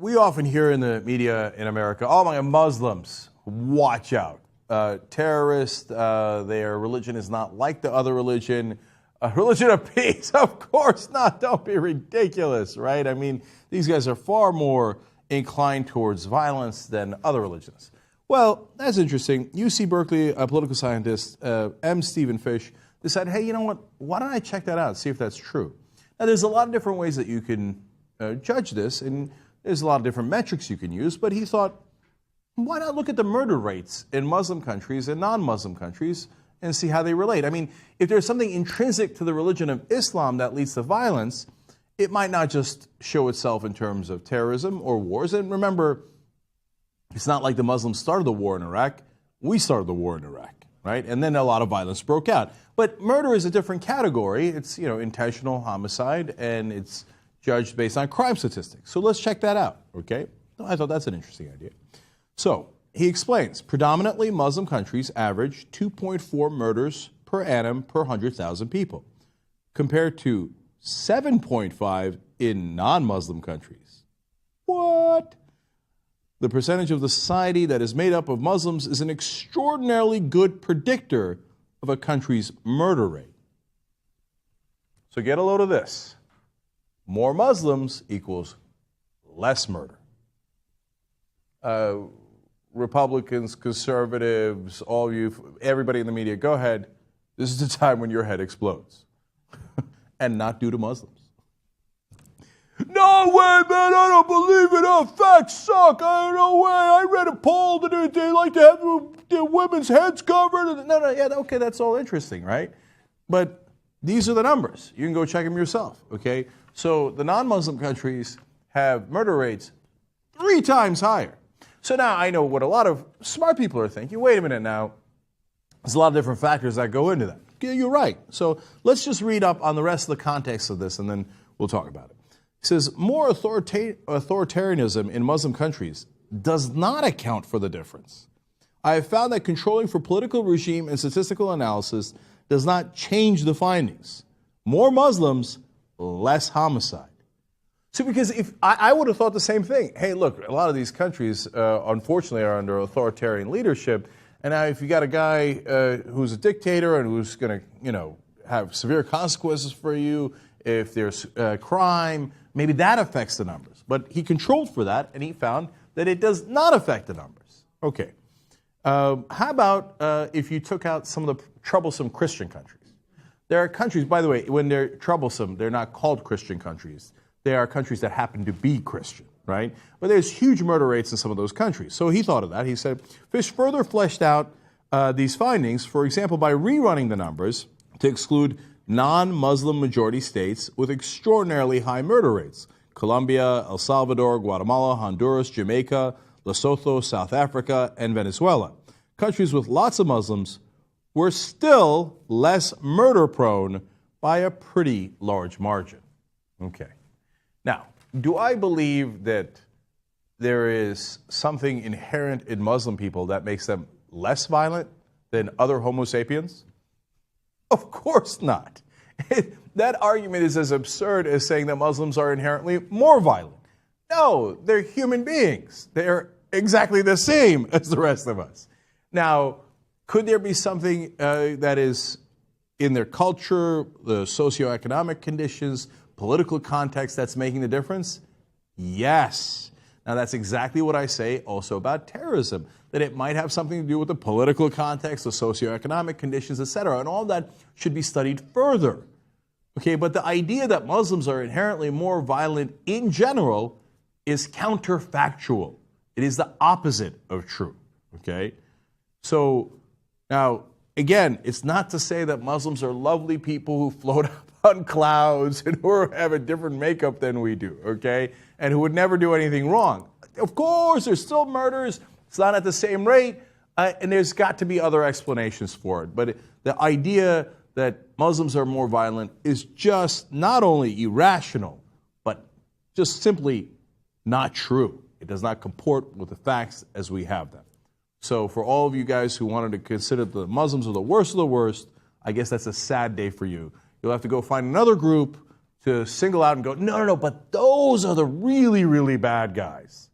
we often hear in the media in America, oh my God, Muslims, watch out. Terrorists, their religion is not like the other religion. A religion of peace? Of course not. Don't be ridiculous, right? I mean, these guys are far more inclined towards violence than other religions. Well, that's interesting. UC Berkeley, a political scientist, M. Stephen Fish, decided, hey, you know what? Why don't I check that out, see if that's true? Now, there's a lot of different ways that you can judge this, and there's a lot of different metrics you can use, but he thought, why not look at the murder rates in Muslim countries and non-Muslim countries and see how they relate? I mean, if there's something intrinsic to the religion of Islam that leads to violence, it might not just show itself in terms of terrorism or wars. And remember, it's not like the Muslims started the war in Iraq. We started the war in Iraq, right? And then a lot of violence broke out. But murder is a different category. It's, intentional homicide, and it's judged based on crime statistics. So let's check that out, okay? I thought that's an interesting idea. So he explains, predominantly Muslim countries average 2.4 murders per annum per 100,000 people, compared to 7.5 in non-Muslim countries. What? The percentage of the society that is made up of Muslims is an extraordinarily good predictor of a country's murder rate. So get a load of this. More Muslims equals less murder. Republicans, conservatives, all of you, everybody in the media, go ahead. This is the time when your head explodes. And not due to Muslims. No way, man, I don't believe it. Oh, facts suck. No way. I read a poll that they like to have their women's heads covered. No, yeah, okay, that's all interesting, right? But these are the numbers. You can go check them yourself, okay? So the non-Muslim countries have murder rates 3 times higher. So now I know what a lot of smart people are thinking. Wait a minute now. There's a lot of different factors that go into that. Yeah, you're right. So let's just read up on the rest of the context of this, and then we'll talk about it. It says, more authoritarianism in Muslim countries does not account for the difference. I have found that controlling for political regime and statistical analysis does not change the findings. More Muslims, less homicide. So because if I would have thought the same thing. Hey, look, a lot of these countries, unfortunately, are under authoritarian leadership. And now if you got a guy who's a dictator and who's going to, have severe consequences for you, if there's crime, maybe that affects the numbers. But he controlled for that, and he found that it does not affect the numbers. Okay. How about if you took out some of the troublesome Christian countries? There are countries, by the way, when they're troublesome, they're not called Christian countries. They are countries that happen to be Christian, right? But there's huge murder rates in some of those countries. So he thought of that. He said, Fish further fleshed out these findings, for example, by rerunning the numbers to exclude non-Muslim majority states with extraordinarily high murder rates. Colombia, El Salvador, Guatemala, Honduras, Jamaica, Lesotho, South Africa, and Venezuela. Countries with lots of Muslims were still less murder-prone by a pretty large margin. Okay. Now, do I believe that there is something inherent in Muslim people that makes them less violent than other Homo sapiens? Of course not. That argument is as absurd as saying that Muslims are inherently more violent. No, they're human beings. They're exactly the same as the rest of us. Now, could there be something that is in their culture, the socioeconomic conditions, political context that's making the difference? Yes. Now, that's exactly what I say also about terrorism, that it might have something to do with the political context, the socioeconomic conditions, etc., and all that should be studied further. Okay, but the idea that Muslims are inherently more violent in general is counterfactual. It is the opposite of true. Okay? So, now, again, it's not to say that Muslims are lovely people who float up on clouds and who have a different makeup than we do, okay? And who would never do anything wrong. Of course, there's still murders. It's not at the same rate, and there's got to be other explanations for it. But the idea that Muslims are more violent is just not only irrational, but just simply not true. It does not comport with the facts as we have them. So for all of you guys who wanted to consider the Muslims are the worst of the worst, I guess that's a sad day for you. You'll have to go find another group to single out and go, no, but those those are the really, really bad guys.